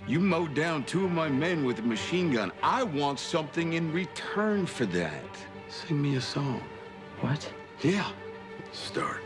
You mowed down 2 of my men with a machine gun. I want something in return for that. Sing me a song. What? Yeah. Start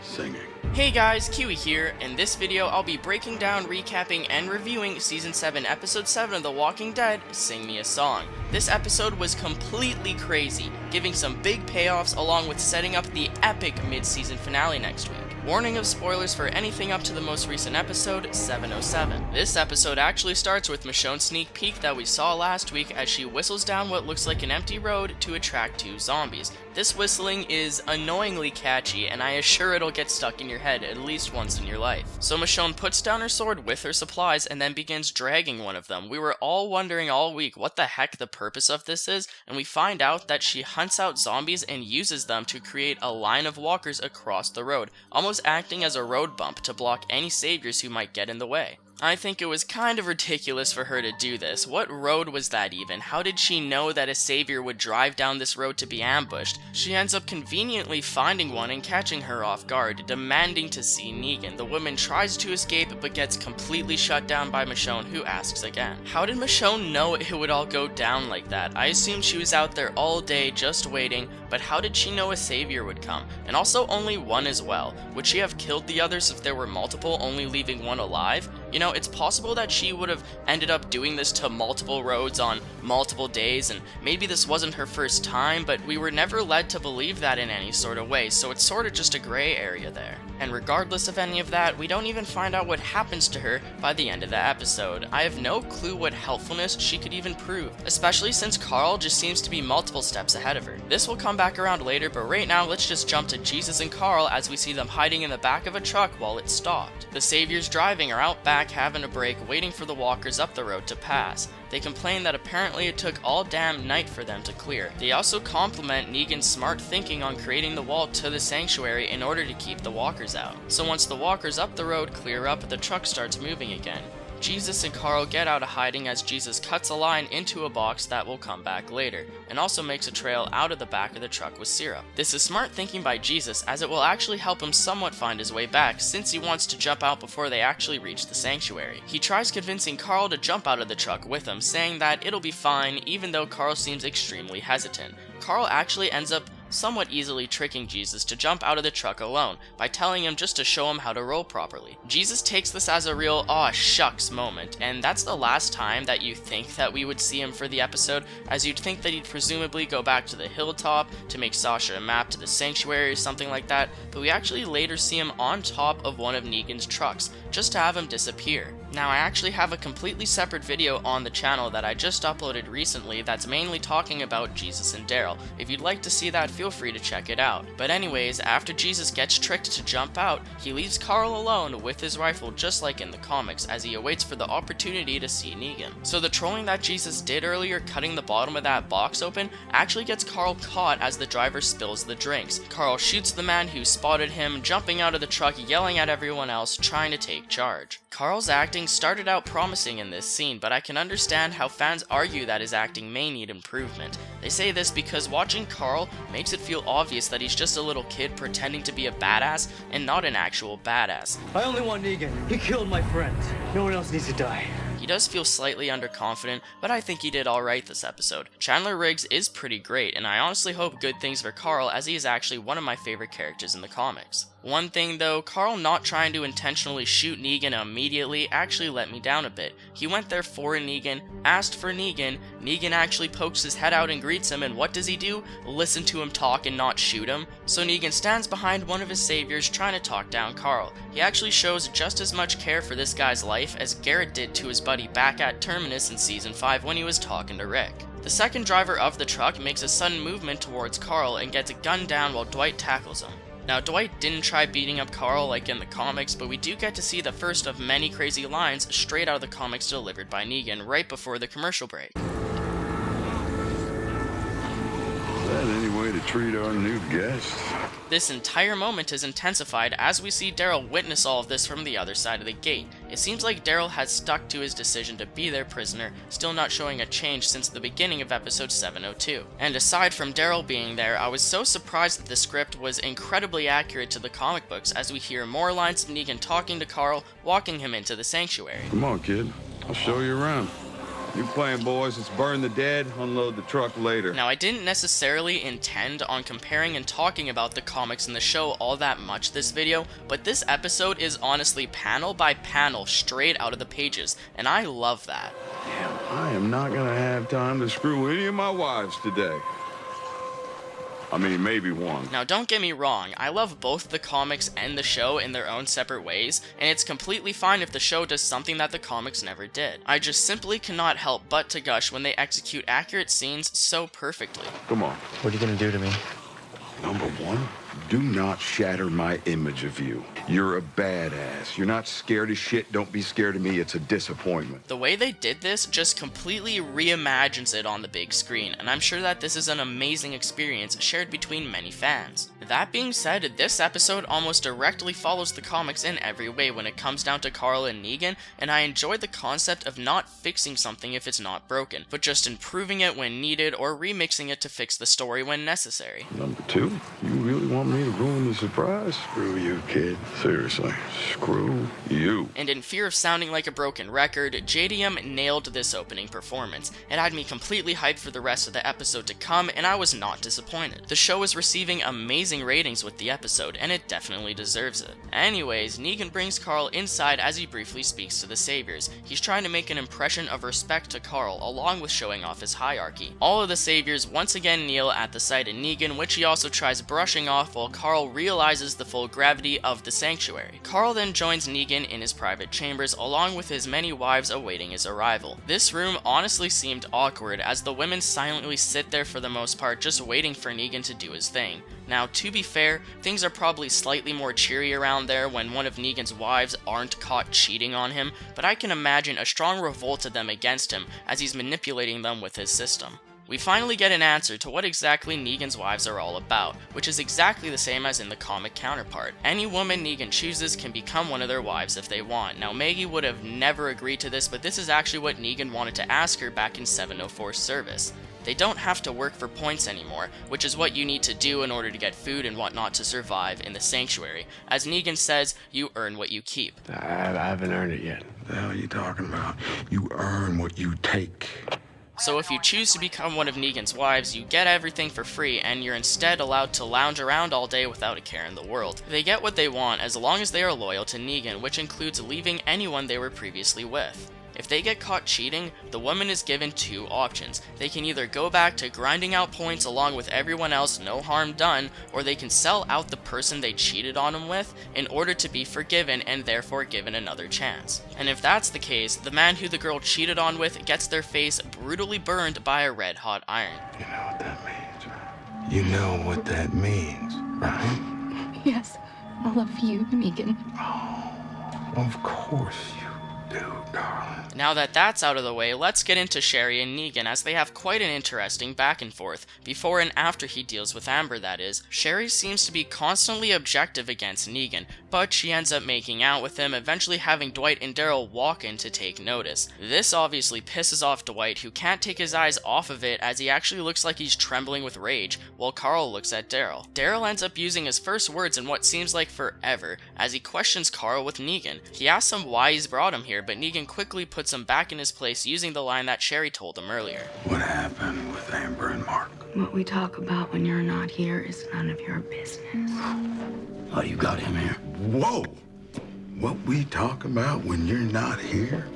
singing. Hey guys, Kiwi here. In this video, I'll be breaking down, recapping, and reviewing Season 7, Episode 7 of The Walking Dead, Sing Me a Song. This episode was completely crazy, giving some big payoffs along with setting up the epic mid-season finale next week. Warning of spoilers for anything up to the most recent episode, 707. This episode actually starts with Michonne's sneak peek that we saw last week as she whistles down what looks like an empty road to attract 2 zombies. This whistling is annoyingly catchy, and I assure it'll get stuck in your head at least once in your life. So Michonne puts down her sword with her supplies and then begins dragging one of them. We were all wondering all week what the heck the purpose of this is, and we find out that she hunts out zombies and uses them to create a line of walkers across the road, almost acting as a road bump to block any saviors who might get in the way. I think it was kind of ridiculous for her to do this. What road was that even? How did she know that a savior would drive down this road to be ambushed? She ends up conveniently finding one and catching her off guard, demanding to see Negan. The woman tries to escape but gets completely shut down by Michonne, who asks again. How did Michonne know it would all go down like that? I assumed she was out there all day just waiting, but how did she know a savior would come? And also only one as well. Would she have killed the others if there were multiple, only leaving one alive? You know, it's possible that she would have ended up doing this to multiple roads on multiple days, and maybe this wasn't her first time, but we were never led to believe that in any sort of way, so it's sort of just a gray area there. And regardless of any of that, we don't even find out what happens to her by the end of the episode. I have no clue what helpfulness she could even prove, especially since Carl just seems to be multiple steps ahead of her. This will come back around later, but right now let's just jump to Jesus and Carl as we see them hiding in the back of a truck while it's stopped. The saviors driving are out back having a break, waiting for the walkers up the road to pass. They complain that apparently it took all damn night for them to clear. They also compliment Negan's smart thinking on creating the wall to the sanctuary in order to keep the walkers out. So once the walkers up the road clear up, the truck starts moving again. Jesus and Carl get out of hiding as Jesus cuts a line into a box that will come back later, and also makes a trail out of the back of the truck with syrup. This is smart thinking by Jesus, as it will actually help him somewhat find his way back, since he wants to jump out before they actually reach the sanctuary. He tries convincing Carl to jump out of the truck with him, saying that it'll be fine, even though Carl seems extremely hesitant. Carl actually ends up somewhat easily tricking Jesus to jump out of the truck alone by telling him just to show him how to roll properly. Jesus takes this as a real aw shucks moment, and that's the last time that you think that we would see him for the episode, as you'd think that he'd presumably go back to the hilltop to make Sasha a map to the sanctuary or something like that, but we actually later see him on top of one of Negan's trucks, just to have him disappear. Now, I actually have a completely separate video on the channel that I just uploaded recently that's mainly talking about Jesus and Daryl. If you'd like to see that, feel free to check it out. But anyways, after Jesus gets tricked to jump out, he leaves Carl alone with his rifle just like in the comics as he awaits for the opportunity to see Negan. So the trolling that Jesus did earlier, cutting the bottom of that box open, actually gets Carl caught as the driver spills the drinks. Carl shoots the man who spotted him, jumping out of the truck, yelling at everyone else, trying to take charge. Carl's acting started out promising in this scene, but I can understand how fans argue that his acting may need improvement. They say this because watching Carl makes it feel obvious that he's just a little kid pretending to be a badass and not an actual badass. I only want Negan. He killed my friend. No one else needs to die. He does feel slightly underconfident, but I think he did alright this episode. Chandler Riggs is pretty great, and I honestly hope good things for Carl, as he is actually one of my favorite characters in the comics. One thing though, Carl not trying to intentionally shoot Negan immediately actually let me down a bit. He went there for Negan, asked for Negan, Negan actually pokes his head out and greets him, and what does he do? Listen to him talk and not shoot him? So Negan stands behind one of his saviors trying to talk down Carl. He actually shows just as much care for this guy's life as Garrett did to his buddy back at Terminus in Season 5 when he was talking to Rick. The second driver of the truck makes a sudden movement towards Carl and gets gunned down while Dwight tackles him. Now, Dwight didn't try beating up Carl like in the comics, but we do get to see the first of many crazy lines straight out of the comics delivered by Negan right before the commercial break. Is that any way to treat our new guests? This entire moment is intensified as we see Daryl witness all of this from the other side of the gate. It seems like Daryl has stuck to his decision to be their prisoner, still not showing a change since the beginning of episode 702. And aside from Daryl being there, I was so surprised that the script was incredibly accurate to the comic books as we hear more lines of Negan talking to Carl, walking him into the sanctuary. Come on, kid. I'll show you around. You playing, boys? It's burn the dead, unload the truck later. Now, I didn't necessarily intend on comparing and talking about the comics in the show all that much this video, but this episode is honestly panel by panel straight out of the pages, and I love that. Damn, I am not gonna have time to screw any of my wives today. I mean, maybe one. Now, don't get me wrong, I love both the comics and the show in their own separate ways, and it's completely fine if the show does something that the comics never did. I just simply cannot help but to gush when they execute accurate scenes so perfectly. Come on. What are you gonna do to me? Number one, do not shatter my image of you. You're a badass. You're not scared of shit. Don't be scared of me. It's a disappointment. The way they did this just completely reimagines it on the big screen, and I'm sure that this is an amazing experience shared between many fans. That being said, this episode almost directly follows the comics in every way when it comes down to Carl and Negan, and I enjoy the concept of not fixing something if it's not broken, but just improving it when needed or remixing it to fix the story when necessary. Number two, you really want me to ruin the surprise? Screw you, kid. Seriously, screw you. And in fear of sounding like a broken record, JDM nailed this opening performance. It had me completely hyped for the rest of the episode to come, and I was not disappointed. The show is receiving amazing ratings with the episode, and it definitely deserves it. Anyways, Negan brings Carl inside as he briefly speaks to the Saviors. He's trying to make an impression of respect to Carl, along with showing off his hierarchy. All of the Saviors once again kneel at the sight of Negan, which he also tries brushing off while Carl realizes the full gravity of the sanctuary. Carl then joins Negan in his private chambers along with his many wives awaiting his arrival. This room honestly seemed awkward as the women silently sit there for the most part just waiting for Negan to do his thing. Now, to be fair, things are probably slightly more cheery around there when one of Negan's wives aren't caught cheating on him, but I can imagine a strong revolt of them against him as he's manipulating them with his system. We finally get an answer to what exactly Negan's wives are all about, which is exactly the same as in the comic counterpart. Any woman Negan chooses can become one of their wives if they want. Now, Maggie would have never agreed to this, but this is actually what Negan wanted to ask her back in 704's service. They don't have to work for points anymore, which is what you need to do in order to get food and whatnot to survive in the sanctuary. As Negan says, you earn what you keep. I haven't earned it yet. What the hell are you talking about? You earn what you take. So if you choose to become one of Negan's wives, you get everything for free, and you're instead allowed to lounge around all day without a care in the world. They get what they want as long as they are loyal to Negan, which includes leaving anyone they were previously with. If they get caught cheating, the woman is given two options. They can either go back to grinding out points along with everyone else, no harm done, or they can sell out the person they cheated on them with in order to be forgiven and therefore given another chance. And if that's the case, the man who the girl cheated on with gets their face brutally burned by a red-hot iron. You know what that means, right? You know what that means, right? Yes, I love you, Negan. Oh, of course you do, darling. Now that that's out of the way, let's get into Sherry and Negan as they have quite an interesting back and forth, before and after he deals with Amber that is. Sherry seems to be constantly objective against Negan, but she ends up making out with him, eventually having Dwight and Daryl walk in to take notice. This obviously pisses off Dwight, who can't take his eyes off of it as he actually looks like he's trembling with rage, while Carl looks at Daryl. Daryl ends up using his first words in what seems like forever, as he questions Carl with Negan. He asks him why he's brought him here, but Negan quickly puts him back in his place using the line that Sherry told him earlier. What happened with Amber and Mark? What we talk about when you're not here is none of your business. Oh, you got him here. Whoa! What we talk about when you're not here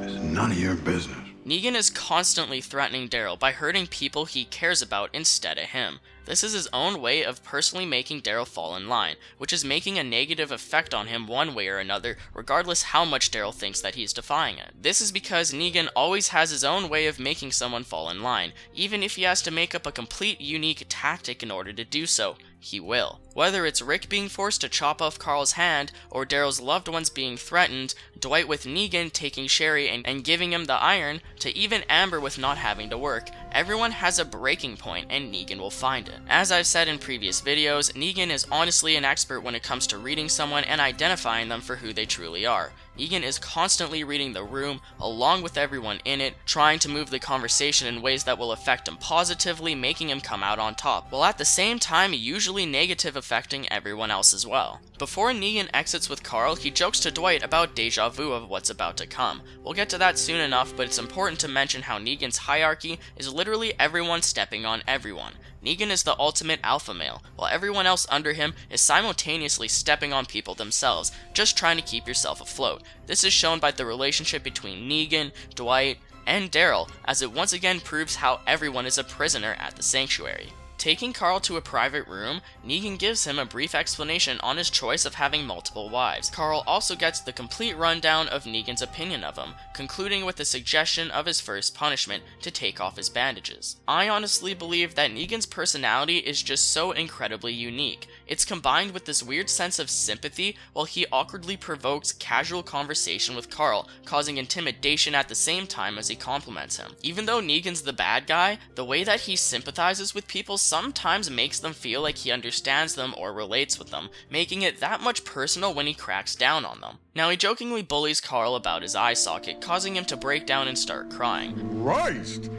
is none of your business. Negan is constantly threatening Daryl by hurting people he cares about instead of him. This is his own way of personally making Daryl fall in line, which is making a negative effect on him one way or another, regardless how much Daryl thinks that he's defying it. This is because Negan always has his own way of making someone fall in line, even if he has to make up a complete unique tactic in order to do so. He will. Whether it's Rick being forced to chop off Carl's hand, or Daryl's loved ones being threatened, Dwight with Negan taking Sherry and giving him the iron, to even Amber with not having to work, everyone has a breaking point and Negan will find it. As I've said in previous videos, Negan is honestly an expert when it comes to reading someone and identifying them for who they truly are. Negan is constantly reading the room, along with everyone in it, trying to move the conversation in ways that will affect him positively, making him come out on top, while at the same time usually negative affecting everyone else as well. Before Negan exits with Carl, he jokes to Dwight about deja vu of what's about to come. We'll get to that soon enough, but it's important to mention how Negan's hierarchy is literally everyone stepping on everyone. Negan is the ultimate alpha male, while everyone else under him is simultaneously stepping on people themselves, just trying to keep yourself afloat. This is shown by the relationship between Negan, Dwight, and Daryl, as it once again proves how everyone is a prisoner at the sanctuary. Taking Carl to a private room, Negan gives him a brief explanation on his choice of having multiple wives. Carl also gets the complete rundown of Negan's opinion of him, concluding with the suggestion of his first punishment, to take off his bandages. I honestly believe that Negan's personality is just so incredibly unique. It's combined with this weird sense of sympathy while he awkwardly provokes casual conversation with Carl, causing intimidation at the same time as he compliments him. Even though Negan's the bad guy, the way that he sympathizes with people sometimes makes them feel like he understands them or relates with them, making it that much personal when he cracks down on them. Now, he jokingly bullies Carl about his eye socket, causing him to break down and start crying. Christ!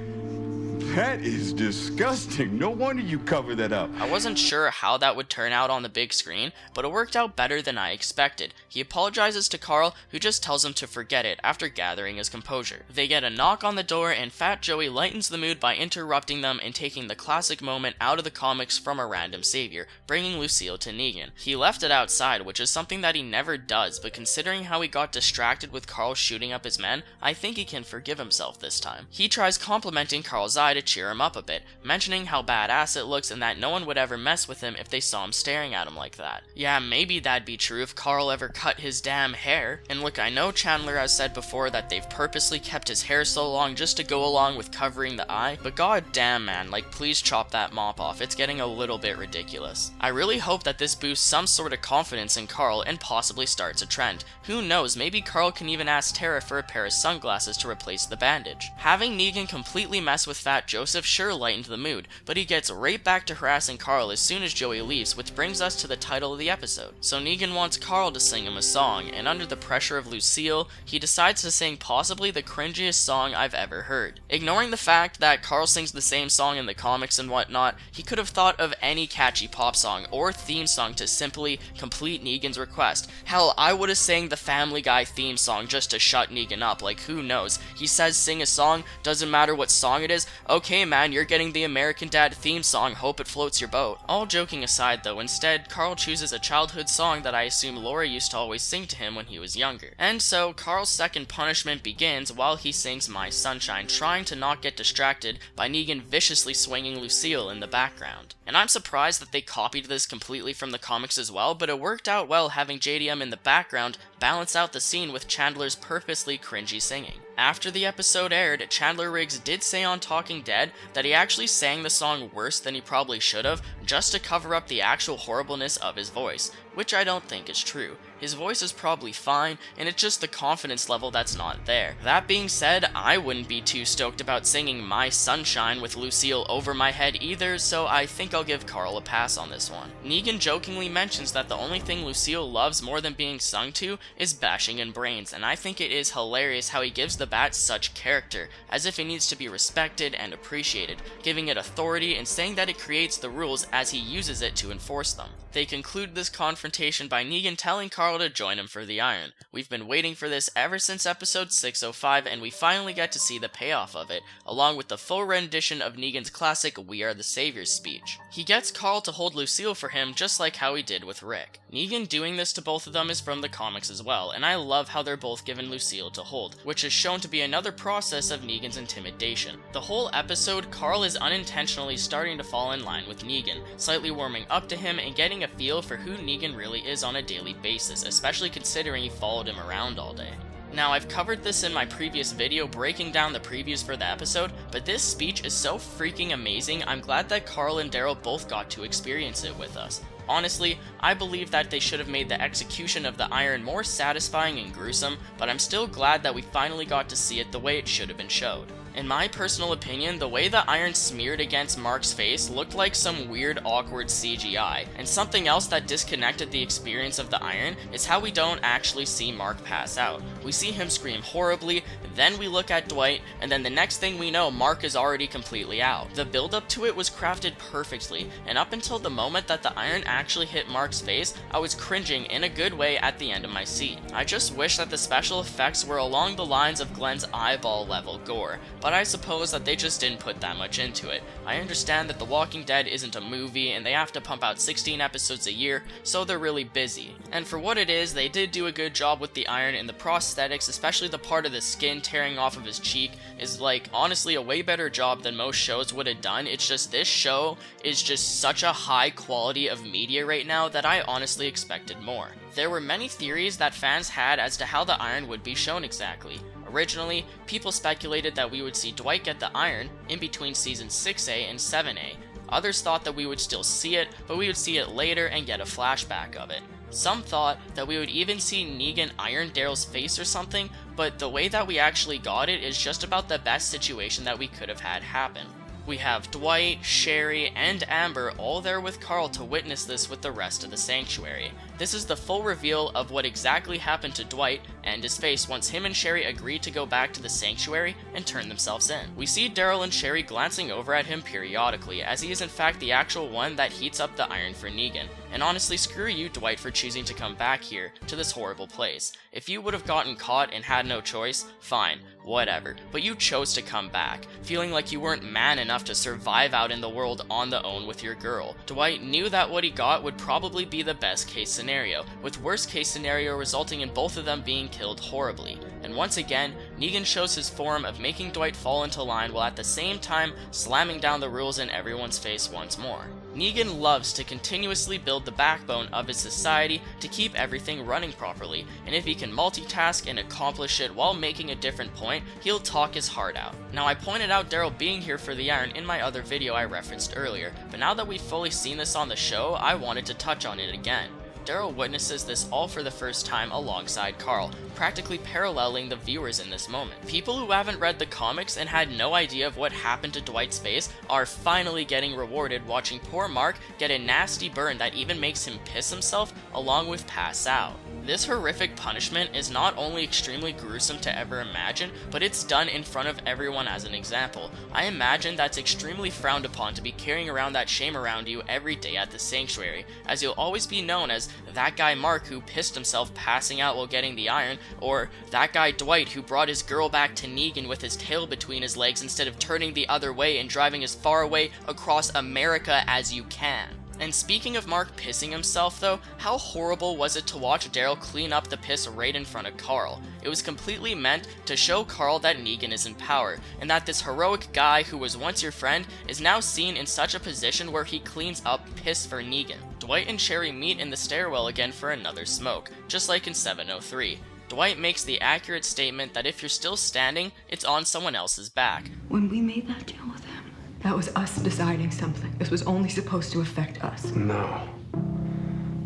That is disgusting. No wonder you covered that up. I wasn't sure how that would turn out on the big screen, but it worked out better than I expected. He apologizes to Carl, who just tells him to forget it after gathering his composure. They get a knock on the door, and Fat Joey lightens the mood by interrupting them and taking the classic moment out of the comics from a random savior, bringing Lucille to Negan. He left it outside, which is something that he never does, but considering how he got distracted with Carl shooting up his men, I think he can forgive himself this time. He tries complimenting Carl's eye to cheer him up a bit, mentioning how badass it looks and that no one would ever mess with him if they saw him staring at him like that. Yeah, maybe that'd be true if Carl ever cut his damn hair. And look, I know Chandler has said before that they've purposely kept his hair so long just to go along with covering the eye, but god damn man, like please chop that mop off, it's getting a little bit ridiculous. I really hope that this boosts some sort of confidence in Carl and possibly starts a trend. Who knows, maybe Carl can even ask Tara for a pair of sunglasses to replace the bandage. Having Negan completely mess with Fat Joseph sure lightened the mood, but he gets right back to harassing Carl as soon as Joey leaves, which brings us to the title of the episode. So Negan wants Carl to sing him a song, and under the pressure of Lucille, he decides to sing possibly the cringiest song I've ever heard. Ignoring the fact that Carl sings the same song in the comics and whatnot, he could have thought of any catchy pop song or theme song to simply complete Negan's request. Hell, I would have sang the Family Guy theme song just to shut Negan up, like who knows. He says sing a song, doesn't matter what song it is, okay man, you're getting the American Dad theme song, hope it floats your boat. All joking aside though, instead, Carl chooses a childhood song that I assume Laura used to always sing to him when he was younger. And so, Carl's second punishment begins while he sings My Sunshine, trying to not get distracted by Negan viciously swinging Lucille in the background. And I'm surprised that they copied this completely from the comics as well, but it worked out well having JDM in the background balance out the scene with Chandler's purposely cringy singing. After the episode aired, Chandler Riggs did say on Talking Dead that he actually sang the song worse than he probably should have, just to cover up the actual horribleness of his voice, which I don't think is true. His voice is probably fine, and it's just the confidence level that's not there. That being said, I wouldn't be too stoked about singing My Sunshine with Lucille over my head either, so I think I'll give Carl a pass on this one. Negan jokingly mentions that the only thing Lucille loves more than being sung to is bashing in brains, and I think it is hilarious how he gives the bat such character, as if it needs to be respected and appreciated, giving it authority and saying that it creates the rules as he uses it to enforce them. They conclude this confrontation by Negan telling Carl to join him for the iron. We've been waiting for this ever since episode 605, and we finally get to see the payoff of it, along with the full rendition of Negan's classic We Are the Saviors speech. He gets Carl to hold Lucille for him just like how he did with Rick. Negan doing this to both of them is from the comics as well, and I love how they're both given Lucille to hold, which is shown to be another process of Negan's intimidation. The whole episode, Carl is unintentionally starting to fall in line with Negan, slightly warming up to him and getting a feel for who Negan really is on a daily basis, especially considering he followed him around all day. Now, I've covered this in my previous video breaking down the previews for the episode, but this speech is so freaking amazing, I'm glad that Carl and Daryl both got to experience it with us. Honestly, I believe that they should have made the execution of the iron more satisfying and gruesome, but I'm still glad that we finally got to see it the way it should have been showed. In my personal opinion, the way the iron smeared against Mark's face looked like some weird, awkward CGI, and something else that disconnected the experience of the iron is how we don't actually see Mark pass out. We see him scream horribly, then we look at Dwight, and then the next thing we know, Mark is already completely out. The build-up to it was crafted perfectly, and up until the moment that the iron actually hit Mark's face, I was cringing in a good way at the end of my seat. I just wish that the special effects were along the lines of Glenn's eyeball level gore, but I suppose that they just didn't put that much into it. I understand that The Walking Dead isn't a movie and they have to pump out 16 episodes a year, so they're really busy. And for what it is, they did do a good job with the iron, and the prosthetics, especially the part of the skin tearing off of his cheek, is like honestly a way better job than most shows would have done. It's just this show is just such a high quality of media right now that I honestly expected more. There were many theories that fans had as to how the iron would be shown exactly. Originally, people speculated that we would see Dwight get the iron in between seasons 6A and 7A. Others thought that we would still see it, but we would see it later and get a flashback of it. Some thought that we would even see Negan iron Daryl's face or something, but the way that we actually got it is just about the best situation that we could have had happen. We have Dwight, Sherry, and Amber all there with Carl to witness this with the rest of the sanctuary. This is the full reveal of what exactly happened to Dwight and his face once him and Sherry agreed to go back to the sanctuary and turn themselves in. We see Daryl and Sherry glancing over at him periodically, as he is in fact the actual one that heats up the iron for Negan. And honestly, screw you, Dwight, for choosing to come back here to this horrible place. If you would have gotten caught and had no choice, fine, whatever. But you chose to come back, feeling like you weren't man enough to survive out in the world on the own with your girl. Dwight knew that what he got would probably be the best case scenario, with worst case scenario resulting in both of them being killed horribly. And once again, Negan shows his form of making Dwight fall into line while at the same time slamming down the rules in everyone's face once more. Negan loves to continuously build the backbone of his society to keep everything running properly, and if he can multitask and accomplish it while making a different point, he'll talk his heart out. Now, I pointed out Daryl being here for the iron in my other video I referenced earlier, but now that we've fully seen this on the show, I wanted to touch on it again. Daryl witnesses this all for the first time alongside Carl, practically paralleling the viewers in this moment. People who haven't read the comics and had no idea of what happened to Dwight's face are finally getting rewarded watching poor Mark get a nasty burn that even makes him piss himself along with pass out. This horrific punishment is not only extremely gruesome to ever imagine, but it's done in front of everyone as an example. I imagine that's extremely frowned upon to be carrying around that shame around you every day at the sanctuary, as you'll always be known as that guy Mark who pissed himself passing out while getting the iron, or that guy Dwight who brought his girl back to Negan with his tail between his legs instead of turning the other way and driving as far away across America as you can. And speaking of Mark pissing himself though, how horrible was it to watch Daryl clean up the piss right in front of Carl? It was completely meant to show Carl that Negan is in power, and that this heroic guy who was once your friend is now seen in such a position where he cleans up piss for Negan. Dwight and Sherry meet in the stairwell again for another smoke, just like in 703. Dwight makes the accurate statement that if you're still standing, it's on someone else's back. When we made that deal with him, that was us deciding something. This was only supposed to affect us. No.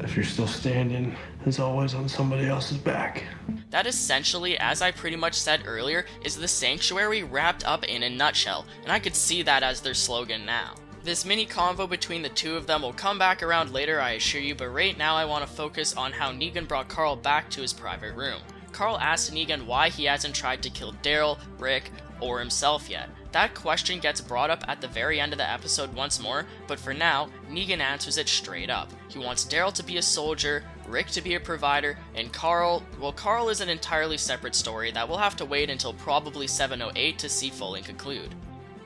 If you're still standing, it's always on somebody else's back. That essentially, as I pretty much said earlier, is the sanctuary wrapped up in a nutshell, and I could see that as their slogan now. This mini convo between the two of them will come back around later, I assure you, but right now I want to focus on how Negan brought Carl back to his private room. Carl asked Negan why he hasn't tried to kill Daryl, Rick, or himself yet. That question gets brought up at the very end of the episode once more, but for now, Negan answers it straight up. He wants Daryl to be a soldier, Rick to be a provider, and Carl is an entirely separate story that we'll have to wait until probably 708 to see fully conclude.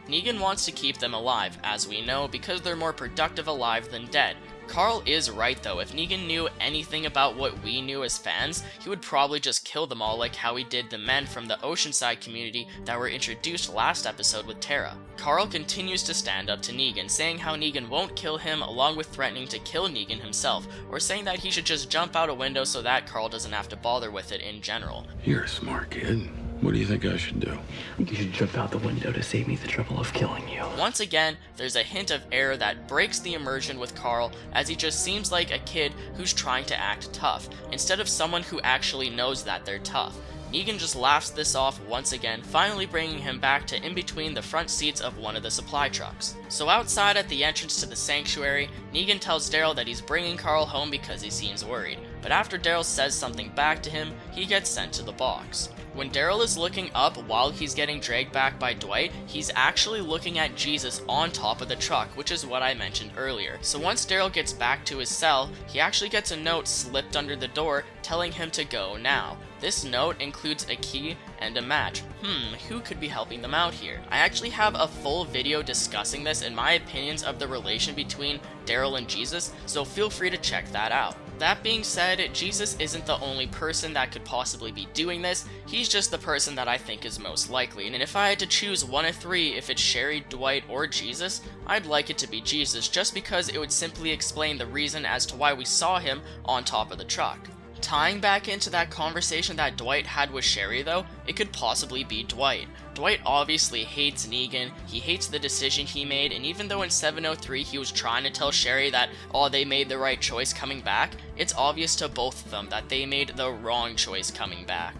Negan wants to keep them alive, as we know, because they're more productive alive than dead. Carl is right though, if Negan knew anything about what we knew as fans, he would probably just kill them all like how he did the men from the Oceanside community that were introduced last episode with Tara. Carl continues to stand up to Negan, saying how Negan won't kill him, along with threatening to kill Negan himself, or saying that he should just jump out a window so that Carl doesn't have to bother with it in general. You're a smart kid. What do you think I should do? I think you should jump out the window to save me the trouble of killing you. Once again, there's a hint of air that breaks the immersion with Carl, as he just seems like a kid who's trying to act tough, instead of someone who actually knows that they're tough. Negan just laughs this off once again, finally bringing him back to in between the front seats of one of the supply trucks. So outside at the entrance to the sanctuary, Negan tells Daryl that he's bringing Carl home because he seems worried, but after Daryl says something back to him, he gets sent to the box. When Daryl is looking up while he's getting dragged back by Dwight, he's actually looking at Jesus on top of the truck, which is what I mentioned earlier. So once Daryl gets back to his cell, he actually gets a note slipped under the door telling him to go now. This note includes a key and a match. Who could be helping them out here? I actually have a full video discussing this and my opinions of the relation between Daryl and Jesus, so feel free to check that out. That being said, Jesus isn't the only person that could possibly be doing this, he's just the person that I think is most likely, and if I had to choose one of three, if it's Sherry, Dwight, or Jesus, I'd like it to be Jesus, just because it would simply explain the reason as to why we saw him on top of the truck. Tying back into that conversation that Dwight had with Sherry though, it could possibly be Dwight. Dwight obviously hates Negan, he hates the decision he made, and even though in 703 he was trying to tell Sherry that, oh, they made the right choice coming back, it's obvious to both of them that they made the wrong choice coming back.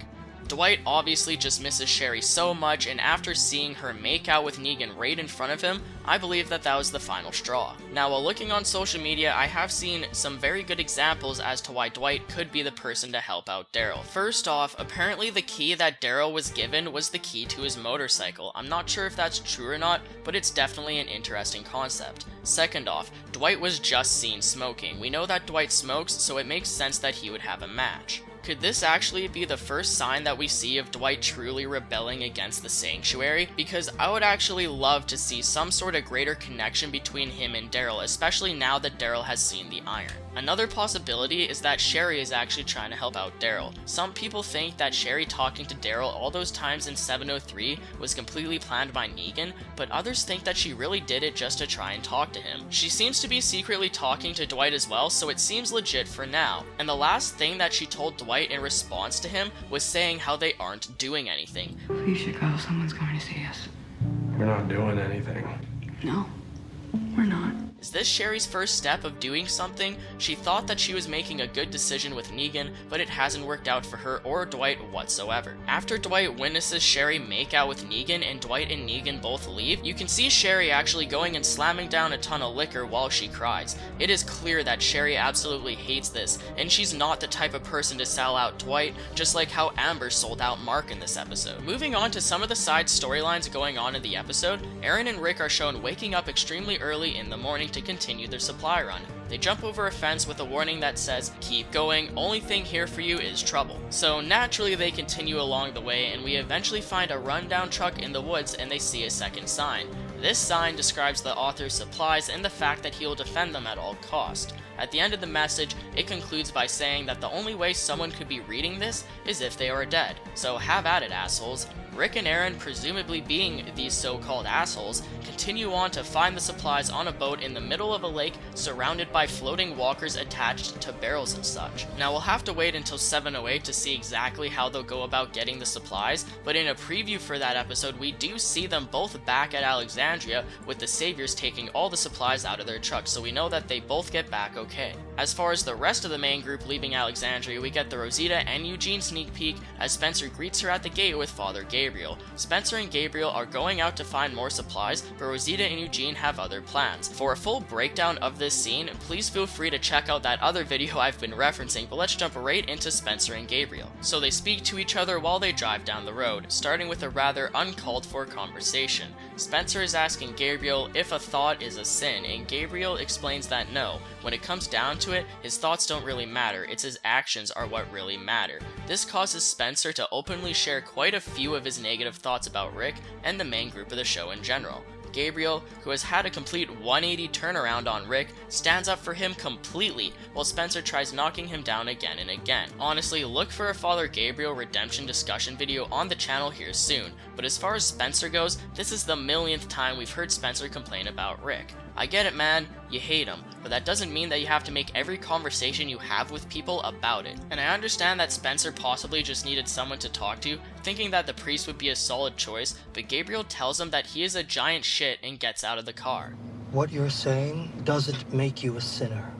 Dwight obviously just misses Sherry so much, and after seeing her make out with Negan right in front of him, I believe that was the final straw. Now, while looking on social media, I have seen some very good examples as to why Dwight could be the person to help out Daryl. First off, apparently the key that Daryl was given was the key to his motorcycle. I'm not sure if that's true or not, but it's definitely an interesting concept. Second off, Dwight was just seen smoking. We know that Dwight smokes, so it makes sense that he would have a match. Could this actually be the first sign that we see of Dwight truly rebelling against the Sanctuary? Because I would actually love to see some sort of greater connection between him and Daryl, especially now that Daryl has seen the iron. Another possibility is that Sherry is actually trying to help out Daryl. Some people think that Sherry talking to Daryl all those times in 703 was completely planned by Negan, but others think that she really did it just to try and talk to him. She seems to be secretly talking to Dwight as well, so it seems legit for now. And the last thing that she told Dwight in response to him was saying how they aren't doing anything. We should go. Someone's going to see us. We're not doing anything. No, we're not. Is this Sherry's first step of doing something? She thought that she was making a good decision with Negan, but it hasn't worked out for her or Dwight whatsoever. After Dwight witnesses Sherry make out with Negan and Dwight and Negan both leave, you can see Sherry actually going and slamming down a ton of liquor while she cries. It is clear that Sherry absolutely hates this, and she's not the type of person to sell out Dwight, just like how Amber sold out Mark in this episode. Moving on to some of the side storylines going on in the episode, Aaron and Rick are shown waking up extremely early in the morning to continue their supply run. They jump over a fence with a warning that says, "Keep going, only thing here for you is trouble." So naturally they continue along the way, and we eventually find a rundown truck in the woods and they see a second sign. This sign describes the author's supplies and the fact that he will defend them at all cost. At the end of the message, it concludes by saying that the only way someone could be reading this is if they are dead. So have at it, assholes. Rick and Aaron, presumably being these so-called assholes, continue on to find the supplies on a boat in the middle of a lake surrounded by floating walkers attached to barrels and such. Now we'll have to wait until 708 to see exactly how they'll go about getting the supplies, but in a preview for that episode we do see them both back at Alexandria with the saviors taking all the supplies out of their trucks, so we know that they both get back okay. As far as the rest of the main group leaving Alexandria, we get the Rosita and Eugene sneak peek as Spencer greets her at the gate with Father Gabriel. Spencer and Gabriel are going out to find more supplies, but Rosita and Eugene have other plans. For a full breakdown of this scene, please feel free to check out that other video I've been referencing, but let's jump right into Spencer and Gabriel. So they speak to each other while they drive down the road, starting with a rather uncalled for conversation. Spencer is asking Gabriel if a thought is a sin, and Gabriel explains that no, when it comes down to it, his thoughts don't really matter, it's his actions are what really matter. This causes Spencer to openly share quite a few of his negative thoughts about Rick and the main group of the show in general. Gabriel, who has had a complete 180 turnaround on Rick, stands up for him completely, while Spencer tries knocking him down again and again. Honestly, look for a Father Gabriel redemption discussion video on the channel here soon, but as far as Spencer goes, this is the millionth time we've heard Spencer complain about Rick. I get it, man, you hate him, but that doesn't mean that you have to make every conversation you have with people about it. And I understand that Spencer possibly just needed someone to talk to, thinking that the priest would be a solid choice, but Gabriel tells him that he is a giant shit and gets out of the car. What you're saying doesn't make you a sinner,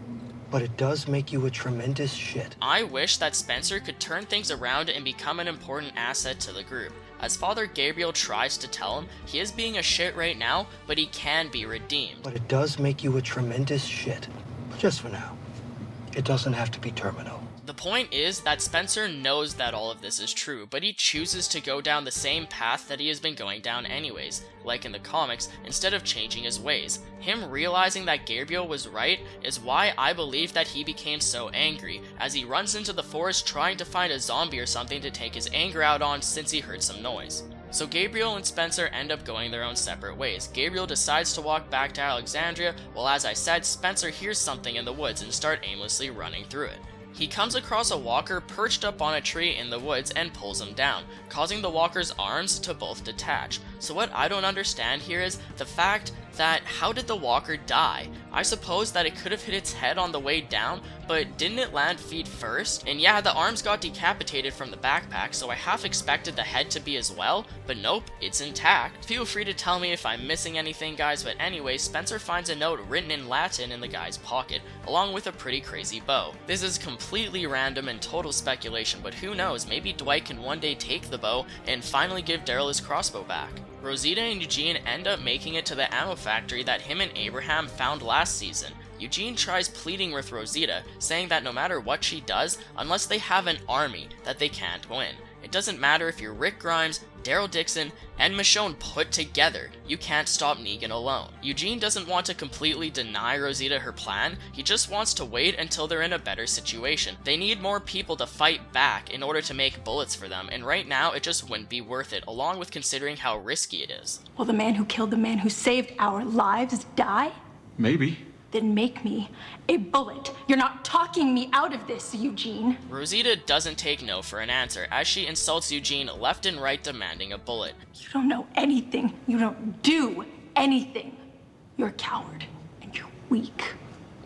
but it does make you a tremendous shit. I wish that Spencer could turn things around and become an important asset to the group. As Father Gabriel tries to tell him, he is being a shit right now, but he can be redeemed. But it does make you a tremendous shit. Just for now. It doesn't have to be terminal. The point is that Spencer knows that all of this is true, but he chooses to go down the same path that he has been going down anyways, like in the comics, instead of changing his ways. Him realizing that Gabriel was right is why I believe that he became so angry, as he runs into the forest trying to find a zombie or something to take his anger out on since he heard some noise. So Gabriel and Spencer end up going their own separate ways. Gabriel decides to walk back to Alexandria, while as I said, Spencer hears something in the woods and starts aimlessly running through it. He comes across a walker perched up on a tree in the woods and pulls him down, causing the walker's arms to both detach. So what I don't understand here is the fact that how did the walker die? I suppose that it could have hit its head on the way down, but didn't it land feet first? And yeah, the arms got decapitated from the backpack, so I half expected the head to be as well, but nope, it's intact. Feel free to tell me if I'm missing anything, guys, but anyway, Spencer finds a note written in Latin in the guy's pocket, along with a pretty crazy bow. This is completely random and total speculation, but who knows, maybe Dwight can one day take the bow and finally give Daryl his crossbow back. Rosita and Eugene end up making it to the ammo factory that him and Abraham found last season. Eugene tries pleading with Rosita, saying that no matter what she does, unless they have an army, that they can't win. It doesn't matter if you're Rick Grimes, Daryl Dixon, and Michonne put together, you can't stop Negan alone. Eugene doesn't want to completely deny Rosita her plan, he just wants to wait until they're in a better situation. They need more people to fight back in order to make bullets for them, and right now it just wouldn't be worth it, along with considering how risky it is. Will the man who killed the man who saved our lives die? Maybe. Then make me a bullet. You're not talking me out of this, Eugene. Rosita doesn't take no for an answer, as she insults Eugene left and right, demanding a bullet. You don't know anything. You don't do anything. You're a coward and you're weak.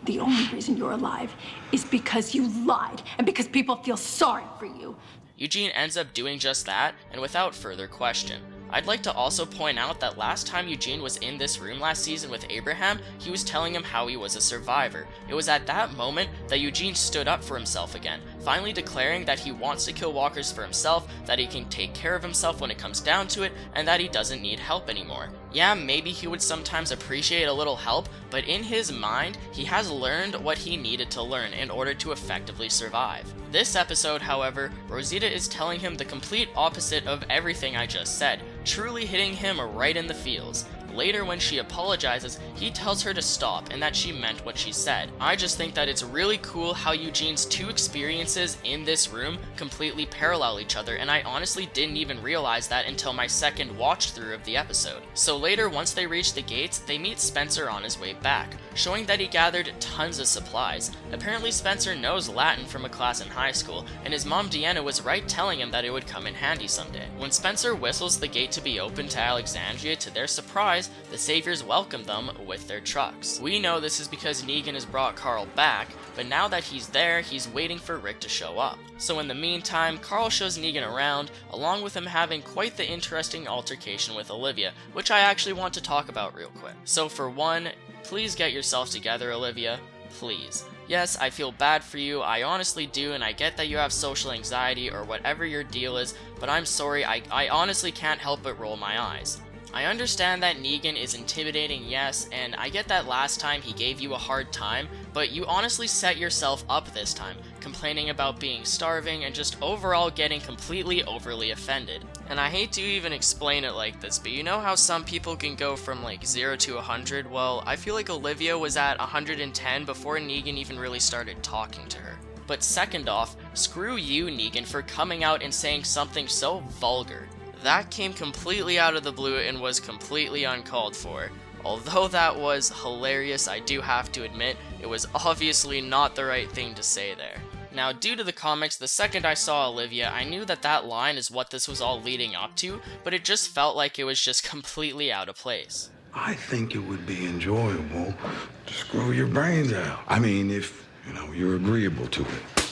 The only reason you're alive is because you lied and because people feel sorry for you. Eugene ends up doing just that, and without further question. I'd like to also point out that last time Eugene was in this room last season with Abraham, he was telling him how he was a survivor. It was at that moment that Eugene stood up for himself again, finally declaring that he wants to kill walkers for himself, that he can take care of himself when it comes down to it, and that he doesn't need help anymore. Yeah, maybe he would sometimes appreciate a little help, but in his mind, he has learned what he needed to learn in order to effectively survive. This episode, however, Rosita is telling him the complete opposite of everything I just said, truly hitting him right in the feels. Later, when she apologizes, he tells her to stop and that she meant what she said. I just think that it's really cool how Eugene's two experiences in this room completely parallel each other, and I honestly didn't even realize that until my second watch through of the episode. So later, once they reach the gates, they meet Spencer on his way back, showing that he gathered tons of supplies. Apparently Spencer knows Latin from a class in high school, and his mom Deanna was right telling him that it would come in handy someday. When Spencer whistles the gate to be opened to Alexandria, to their surprise, the Saviors welcome them with their trucks. We know this is because Negan has brought Carl back, but now that he's there, he's waiting for Rick to show up. So in the meantime, Carl shows Negan around, along with him having quite the interesting altercation with Olivia, which I actually want to talk about real quick. So for one, please get yourself together, Olivia. Please. Yes, I feel bad for you, I honestly do, and I get that you have social anxiety or whatever your deal is, but I'm sorry, I honestly can't help but roll my eyes. I understand that Negan is intimidating, yes, and I get that last time he gave you a hard time, but you honestly set yourself up this time, complaining about being starving and just overall getting completely overly offended. And I hate to even explain it like this, but you know how some people can go from like 0 to 100? Well, I feel like Olivia was at 110 before Negan even really started talking to her. But second off, screw you, Negan, for coming out and saying something so vulgar. That came completely out of the blue and was completely uncalled for. Although that was hilarious, I do have to admit, it was obviously not the right thing to say there. Now, due to the comics, the second I saw Olivia, I knew that that line is what this was all leading up to, but it just felt like it was just completely out of place. I think it would be enjoyable to screw your brains out. I mean, if, you're agreeable to it.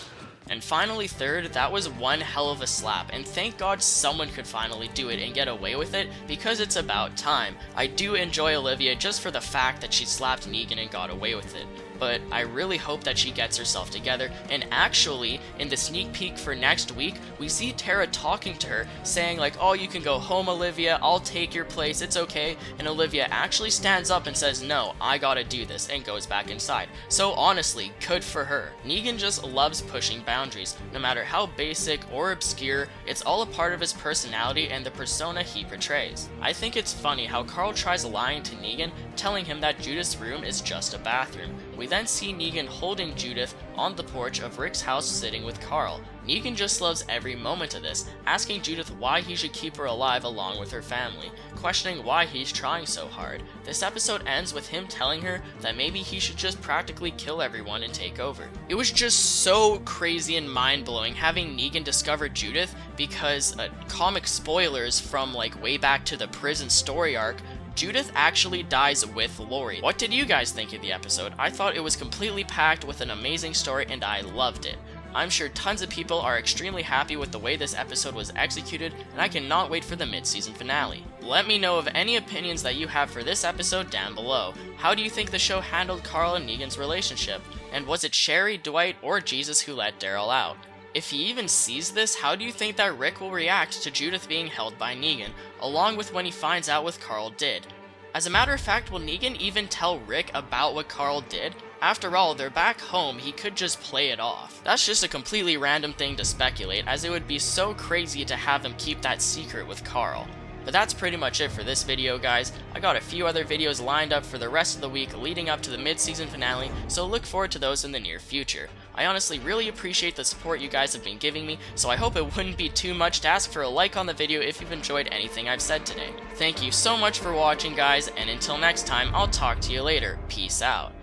And finally third, that was one hell of a slap, and thank God someone could finally do it and get away with it, because it's about time. I do enjoy Olivia just for the fact that she slapped Negan and got away with it. but I really hope that she gets herself together. And actually, in the sneak peek for next week, we see Tara talking to her, saying like, oh, you can go home, Olivia, I'll take your place, it's okay. And Olivia actually stands up and says, no, I gotta do this, and goes back inside. So honestly, good for her. Negan just loves pushing boundaries. No matter how basic or obscure, it's all a part of his personality and the persona he portrays. I think it's funny how Carl tries lying to Negan, telling him that Judith's room is just a bathroom. We then see Negan holding Judith on the porch of Rick's house sitting with Carl. Negan just loves every moment of this, asking Judith why he should keep her alive along with her family, questioning why he's trying so hard. This episode ends with him telling her that maybe he should just practically kill everyone and take over. It was just so crazy and mind-blowing having Negan discover Judith, because comic spoilers from like way back to the prison story arc, Judith actually dies with Lori. What did you guys think of the episode? I thought it was completely packed with an amazing story and I loved it. I'm sure tons of people are extremely happy with the way this episode was executed, and I cannot wait for the mid-season finale. Let me know of any opinions that you have for this episode down below. How do you think the show handled Carl and Negan's relationship? And was it Sherry, Dwight, or Jesus who let Daryl out? If he even sees this, how do you think that Rick will react to Judith being held by Negan, along with when he finds out what Carl did? As a matter of fact, will Negan even tell Rick about what Carl did? After all, they're back home, he could just play it off. That's just a completely random thing to speculate, as it would be so crazy to have him keep that secret with Carl. But that's pretty much it for this video, guys. I got a few other videos lined up for the rest of the week leading up to the mid-season finale, so look forward to those in the near future. I honestly really appreciate the support you guys have been giving me, so I hope it wouldn't be too much to ask for a like on the video if you've enjoyed anything I've said today. Thank you so much for watching, guys, and until next time, I'll talk to you later. Peace out.